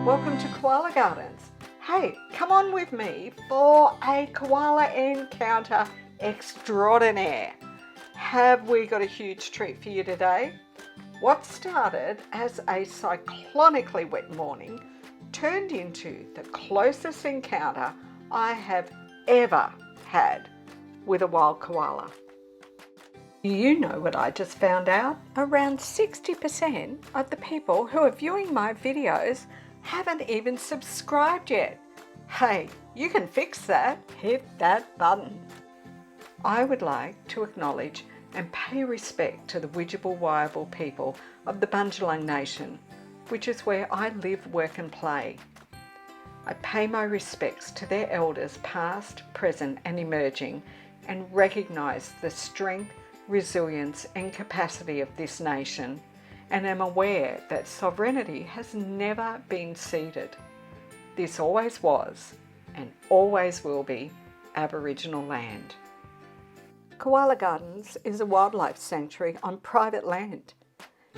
Welcome to Koala Gardens. Hey, come on with me for a koala encounter extraordinaire. Have we got a huge treat for you today? What started as a cyclonically wet morning turned into the closest encounter I have ever had with a wild koala. You know what I just found out? Around 60% of the people who are viewing my videos haven't even subscribed yet. Hey, you can fix that. Hit that button. I would like to acknowledge and pay respect to the Widjabul Waiable people of the Bundjalung Nation, which is where I live, work and play. I pay my respects to their elders past, present and emerging, and recognise the strength, resilience and capacity of this nation, and am aware that sovereignty has never been ceded. This always was and always will be Aboriginal land. Koala Gardens is a wildlife sanctuary on private land.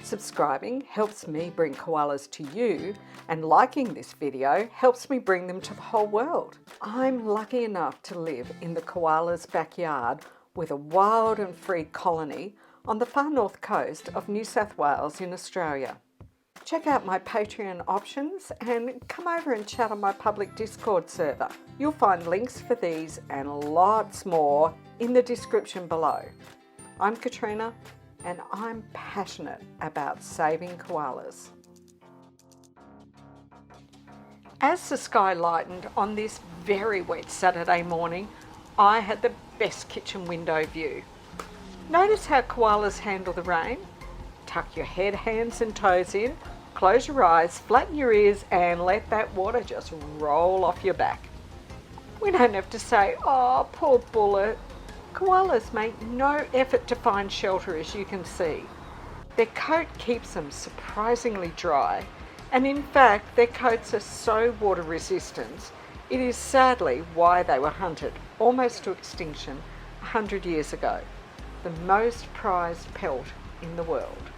Subscribing helps me bring koalas to you, and liking this video helps me bring them to the whole world. I'm lucky enough to live in the koala's backyard with a wild and free colony on the far north coast of New South Wales in Australia. Check out my Patreon options and come over and chat on my public Discord server. You'll find links for these and lots more in the description below. I'm Katrina and I'm passionate about saving koalas. As the sky lightened on this very wet Saturday morning, I had the best kitchen window view. Notice how koalas handle the rain? Tuck your head, hands and toes in, close your eyes, flatten your ears and let that water just roll off your back. We don't have to say, oh, poor Bullet. Koalas make no effort to find shelter, as you can see. Their coat keeps them surprisingly dry, and in fact their coats are so water resistant, it is sadly why they were hunted almost to extinction 100 years ago. The most prized pelt in the world.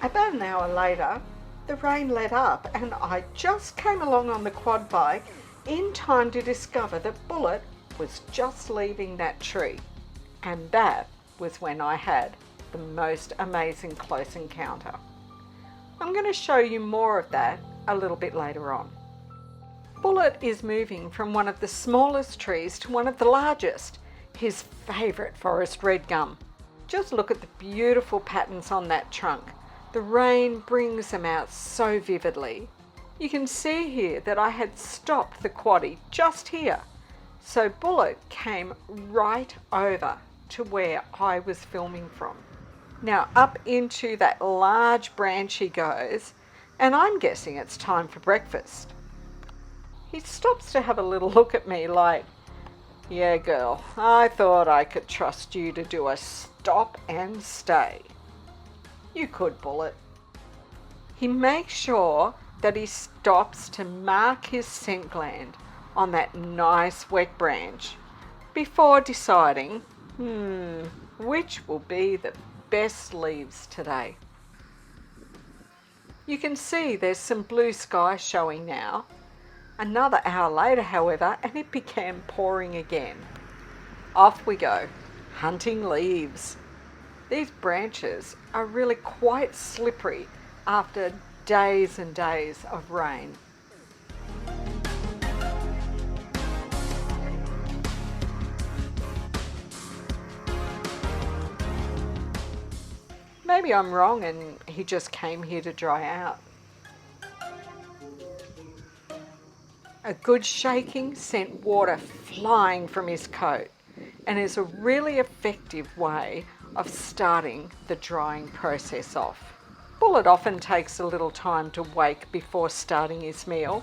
About an hour later, the rain let up and I just came along on the quad bike in time to discover that Bullet was just leaving that tree. And that was when I had the most amazing close encounter. I'm going to show you more of that a little bit later on. Bullet is moving from one of the smallest trees to one of the largest, his favourite forest red gum. Just look at the beautiful patterns on that trunk. The rain brings them out so vividly. You can see here that I had stopped the quaddie just here. So Bullet came right over to where I was filming from. Now up into that large branch he goes, and I'm guessing it's time for breakfast. He stops to have a little look at me like, yeah girl, I thought I could trust you to do a stop and stay. You could, Bullet. He makes sure that he stops to mark his scent gland on that nice wet branch before deciding, which will be the best leaves today. You can see there's some blue sky showing now. Another hour later, however, and it began pouring again. Off we go, hunting leaves. These branches are really quite slippery after days and days of rain. Maybe I'm wrong and he just came here to dry out. A good shaking sent water flying from his coat and is a really effective way of starting the drying process off. Bullet often takes a little time to wake before starting his meal.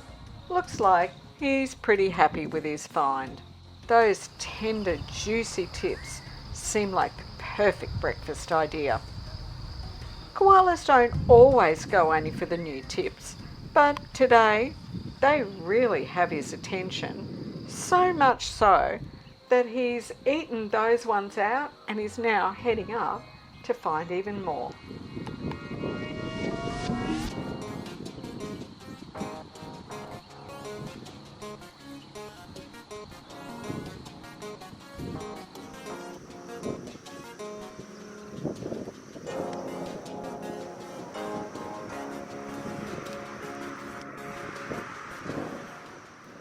Looks like he's pretty happy with his find. Those tender, juicy tips seem like the perfect breakfast idea. Koalas don't always go only for the new tips, but today they really have his attention, so much so that he's eaten those ones out and is now heading up to find even more.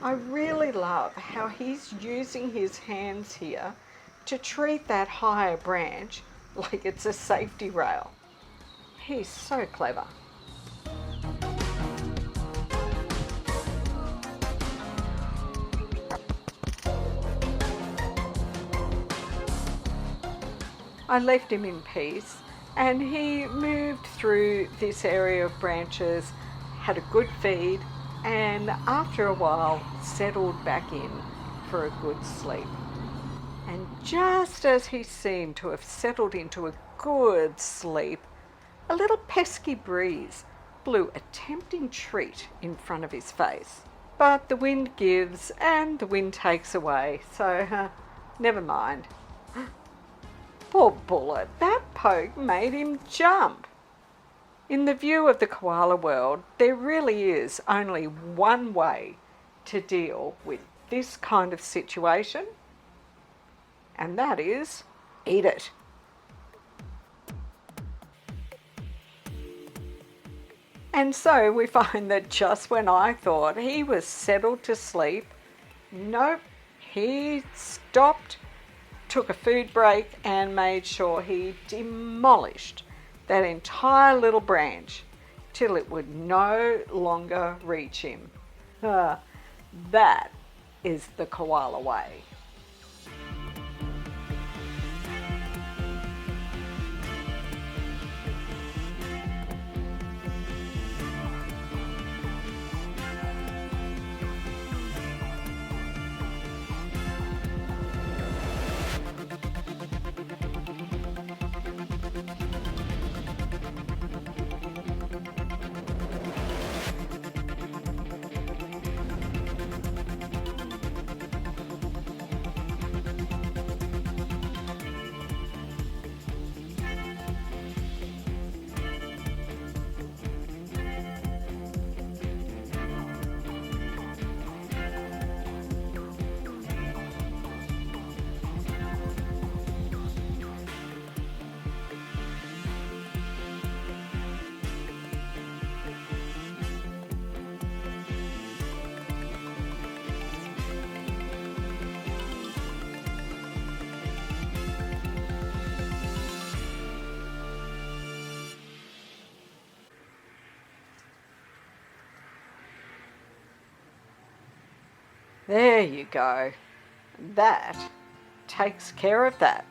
I really love how he's using his hands here to treat that higher branch like it's a safety rail. He's so clever. I left him in peace and he moved through this area of branches, had a good feed, and after a while settled back in for a good sleep. And just as he seemed to have settled into a good sleep, a little pesky breeze blew a tempting treat in front of his face. But the wind gives and the wind takes away, so never mind. Poor Bullet, that poke made him jump. In the view of the koala world, there really is only one way to deal with this kind of situation, and that is eat it. And so we find that just when I thought he was settled to sleep, nope, he stopped, took a food break and made sure he demolished that entire little branch till it would no longer reach him. That is the koala way. There you go. That takes care of that.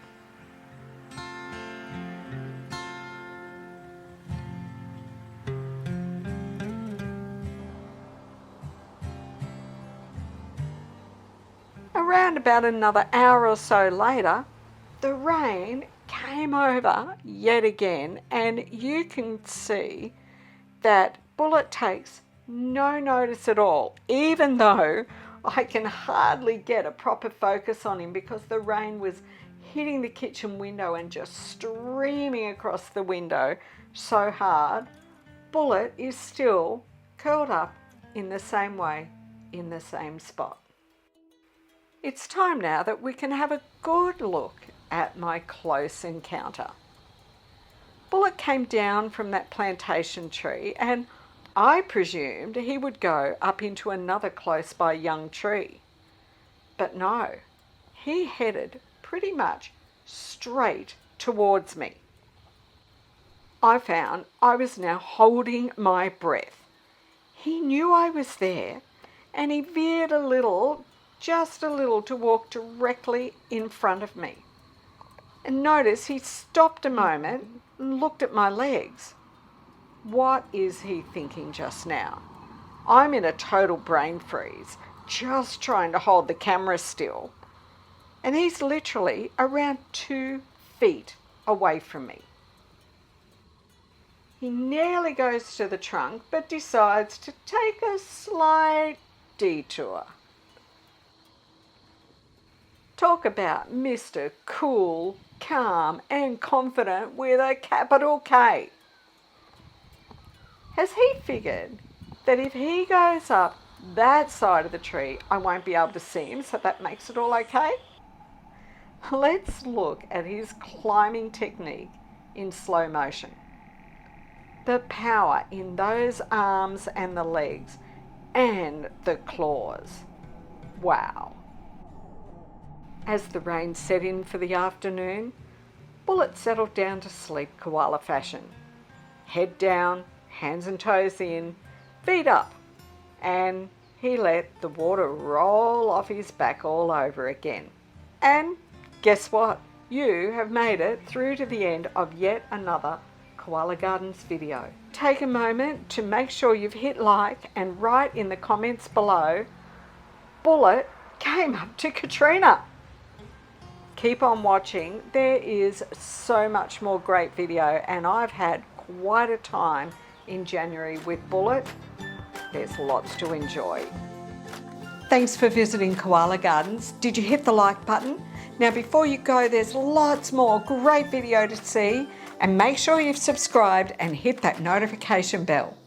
Around about another hour or so later, the rain came over yet again, and you can see that Bullet takes no notice at all, even though I can hardly get a proper focus on him because the rain was hitting the kitchen window and just streaming across the window so hard. Bullet is still curled up in the same way, in the same spot. It's time now that we can have a good look at my close encounter. Bullet came down from that plantation tree, and I presumed he would go up into another close by young tree. But no, he headed pretty much straight towards me. I found I was now holding my breath. He knew I was there, and he veered a little, just a little, to walk directly in front of me. And notice he stopped a moment and looked at my legs. What is he thinking just now? I'm in a total brain freeze, just trying to hold the camera still. And he's literally around 2 feet away from me. He nearly goes to the trunk, but decides to take a slight detour. Talk about Mr. Cool, Calm and Confident with a capital K. Has he figured that if he goes up that side of the tree, I won't be able to see him, so that makes it all okay? Let's look at his climbing technique in slow motion. The power in those arms and the legs and the claws. Wow. As the rain set in for the afternoon, Bullet settled down to sleep koala fashion. Head down, hands and toes in, feet up, and he let the water roll off his back all over again. And guess what? You have made it through to the end of yet another Koala Gardens video. Take a moment to make sure you've hit like and write in the comments below, Bullet came up to Katrina. Keep on watching. There is so much more great video, and I've had quite a time in January with Bullet. There's lots to enjoy. Thanks for visiting Koala Gardens. Did you hit the like button? Now before you go, there's lots more great video to see, and make sure you've subscribed and hit that notification bell.